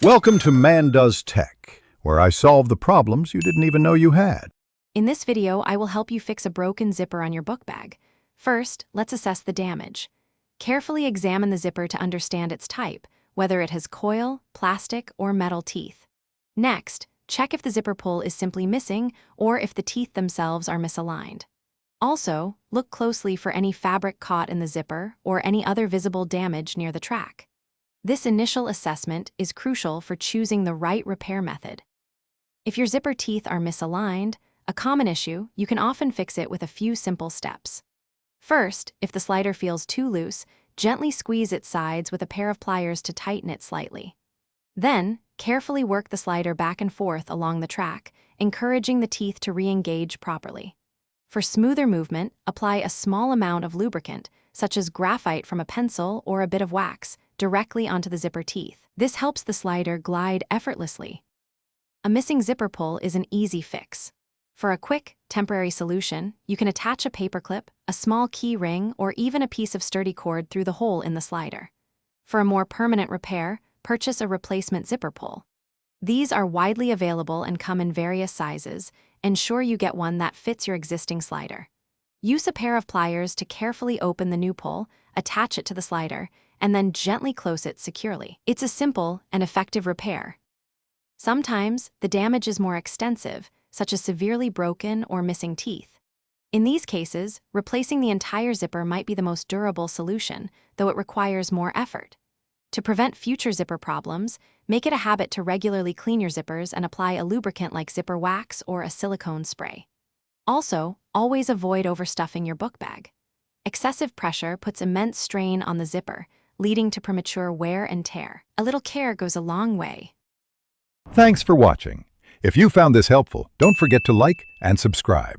Welcome to Man Does Tech, where I solve the problems you didn't even know you had. In this video, I will help you fix a broken zipper on your book bag. First, let's assess the damage. Carefully examine the zipper to understand its type, whether it has coil, plastic, or metal teeth. Next, check if the zipper pull is simply missing or if the teeth themselves are misaligned. Also, look closely for any fabric caught in the zipper or any other visible damage near the track. This initial assessment is crucial for choosing the right repair method. If your zipper teeth are misaligned, a common issue, you can often fix it with a few simple steps. First, if the slider feels too loose, gently squeeze its sides with a pair of pliers to tighten it slightly. Then, carefully work the slider back and forth along the track, encouraging the teeth to re-engage properly. For smoother movement, apply a small amount of lubricant, such as graphite from a pencil or a bit of wax, directly onto the zipper teeth. This helps the slider glide effortlessly. A missing zipper pull is an easy fix. For a quick, temporary solution, you can attach a paperclip, a small key ring, or even a piece of sturdy cord through the hole in the slider. For a more permanent repair, purchase a replacement zipper pull. These are widely available and come in various sizes. Ensure you get one that fits your existing slider. Use a pair of pliers to carefully open the new pull, attach it to the slider, and then gently close it securely. It's a simple and effective repair. Sometimes, the damage is more extensive, such as severely broken or missing teeth. In these cases, replacing the entire zipper might be the most durable solution, though it requires more effort. To prevent future zipper problems, make it a habit to regularly clean your zippers and apply a lubricant like zipper wax or a silicone spray. Also, always avoid overstuffing your book bag. Excessive pressure puts immense strain on the zipper, leading to premature wear and tear. A little care goes a long way. Thanks for watching. If you found this helpful, don't forget to like and subscribe.